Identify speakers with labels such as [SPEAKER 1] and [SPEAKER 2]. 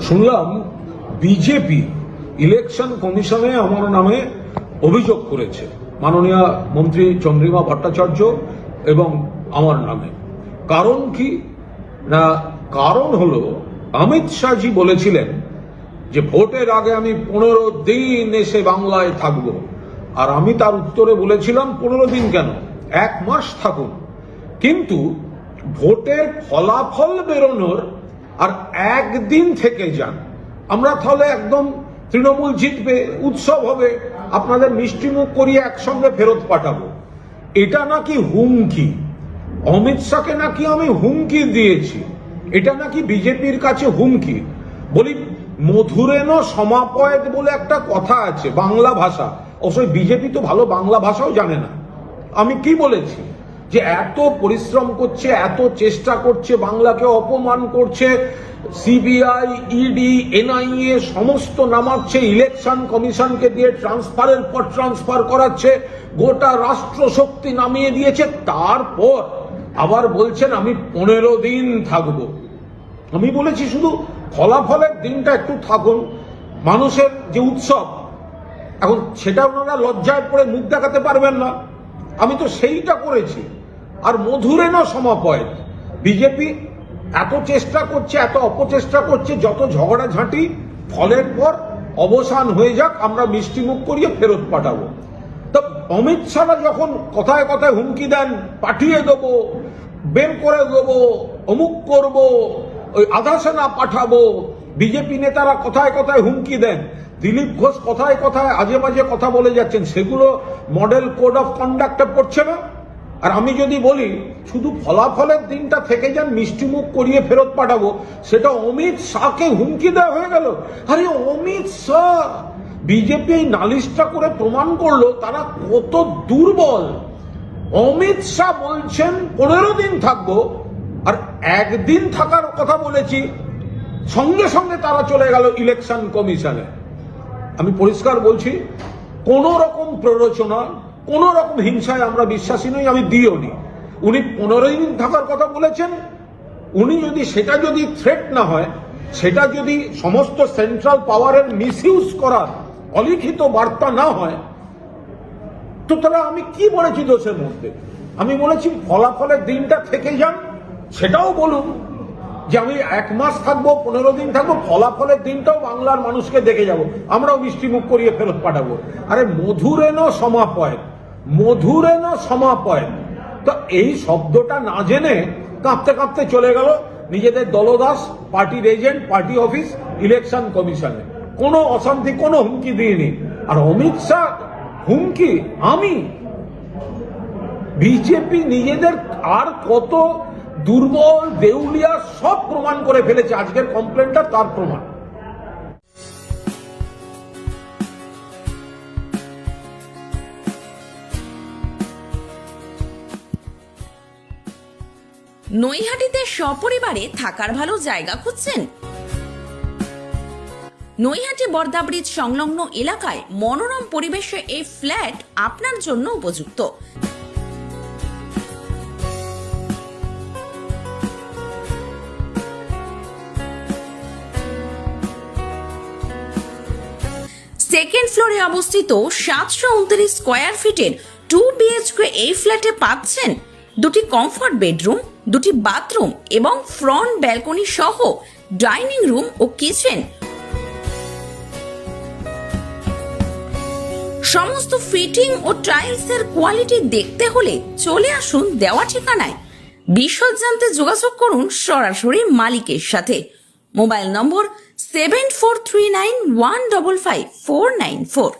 [SPEAKER 1] শুনলাম BJP election কমিশনে আমার নামে অভিযোগ করেছে, মাননীয় মন্ত্রী চন্দ্রিমা ভট্টাচার্য এবং আমার নামে। কারণ কি না, কারণ হলো অমিত শাহজি বলেছিলেন যে ভোটের আগে আমি 15 দিন এসে বাংলায় থাকব, আর আমি তার উত্তরে বলেছিলাম 15 দিন কেন, 1 মাস থাকুন। কিন্তু ভোটের ফলাফল বেরোনোর আর একদিন থেকে যান, আমরা তাহলে একদম তৃণমূল জিতবে, উৎসব হবে, আপনাদের মিষ্টিমুখ করিয়ে একসঙ্গে ফেরত পাঠাবো। এটা নাকি হুমকি, অমিত শাহকে নাকি আমি হুমকি দিয়েছি, এটা নাকি বিজেপির কাছে হুমকি। বলি মধুরেন সমাপয়েত বলে একটা কথা আছে বাংলা ভাষা, অবশ্যই বিজেপি তো ভালো বাংলা ভাষাও জানে না। আমি কি বলেছি যে এত পরিশ্রম করছে, এত চেষ্টা করছে, বাংলাকে অপমান করছে, সিবিআই, ইডি, এনআইএ সমস্ত নামাচ্ছে, ইলেকশন কমিশনকে দিয়ে ট্রান্সফারের পর ট্রান্সফার করাচ্ছে, গোটা রাষ্ট্র শক্তি নামিয়ে দিয়েছে, তারপর আবার বলছেন আমি 15 দিন থাকবো। আমি বলেছি শুধু ফলাফলের দিনটা একটু থাকুন, মানুষের যে উৎসব এখন সেটা ওনারা লজ্জায় পড়ে মুখ দেখাতে পারবেন না, আমি তো সেইটা করেছি। আর মধুরেন সমাপয়েত, বিজেপি এত চেষ্টা করছে, এত অপচেষ্টা করছে, যত ঝগড়াঝাঁটি ফলের পর অবসান হয়ে যাক, আমরা মিষ্টিমুখ করিয়ে ফেরত পাঠাবো। তো অমিত শাহ যখন কথায় কথায় হুমকি দেন, পাঠিয়ে দেবো, বের করে দেবো, অমুক করব, ওই আধা সেনা পাঠাবো, বিজেপি নেতারা কথায় কথায় হুমকি দেন, দিলীপ ঘোষ কথায় কথায় আজে বাজে কথা বলে যাচ্ছেন, সেগুলো মডেল কোড অফ কন্ডাক্টে পড়ছে না। আর আমি যদি বলি শুধু ফলাফলের দিনটা থেকে যান, মিষ্টিমুখ করিয়ে ফেরত পাঠাবো, সেটা অমিত শাহকে হুমকি দেওয়া হয়ে গেল। আরে অমিত শাহ, বিজেপি এই নালিশটা করে প্রমাণ করলো তারা কত দুর্বল। অমিত শাহ বলছেন 15 দিন থাকবো, আর একদিন থাকার কথা বলেছি, সঙ্গে সঙ্গে তারা চলে গেল ইলেকশন কমিশনে। আমি পরিষ্কার বলছি, কোন রকম প্ররোচনা, কোন রকম হিংসায় আমরা বিশ্বাসী নই, আমি দিও নি। উনি 15 দিন থাকার কথা বলেছেন, উনি যদি সেটা যদি থ্রেট না হয়, সেটা যদি সমস্ত সেন্ট্রাল পাওয়ারের মিসইউজ করার অলিখিত বার্তা না হয়, তো তাহলে আমি কি বলেছি দোষের মধ্যে? আমি বলেছি ফলাফলের দিনটা থেকে যান, সেটাও বলুন যে আমি 1 মাস থাকবো, 15 দিন থাকবো, ফলাফলের দিনটাও বাংলার মানুষকে দেখে যাব, আমরাও মিষ্টিমুখ করিয়ে ফেরত পাঠাবো। আরে মধুরেন সমাপয়েত, মধুরেন সমাপয়েত, তো এই শব্দটা না জেনে কাঁপতে কাঁপতে চলে গেল নিজেদের দলদাস, পার্টির এজেন্ট, পার্টি অফিস, ইলেকশন কমিশনে। কোনো অশান্তি, কোনো হুমকি দিইনি। আর অমিত শাহ হুমকি, আমি বিজেপি নিজেদের আর কত দুর্বল, দেউলিয়া সব প্রমাণ করে ফেলেছে। আজকের কমপ্লেনটা তার প্রমাণ।
[SPEAKER 2] নৈহাটিতে সপরিবারে থাকার ভালো জায়গা খুঁজছেন? নৈহাটি বর্দা ব্রিজ সংলগ্ন এলাকায় মনোরম পরিবেশে এই ফ্ল্যাট আপনার জন্য উপযুক্ত। সেকেন্ড ফ্লোরে অবস্থিত 729 স্কোয়ার ফিটের 2 BHK এই ফ্ল্যাটে পাচ্ছেন 2টি কমফর্ট বেডরুম, 2টি বাথরুম এবং ফ্রন্ট ব্যালকনি সহ ডাইনিং রুম ও কিচেন। সমস্ত ফিটিং ও টাইলসের কোয়ালিটি দেখতে হলে চলে আসুন দেওয়া ঠিকানায়। বিশদ জানতে যোগাযোগ করুন সরাসরি মালিকের সাথে। মোবাইল নম্বর 7439155494।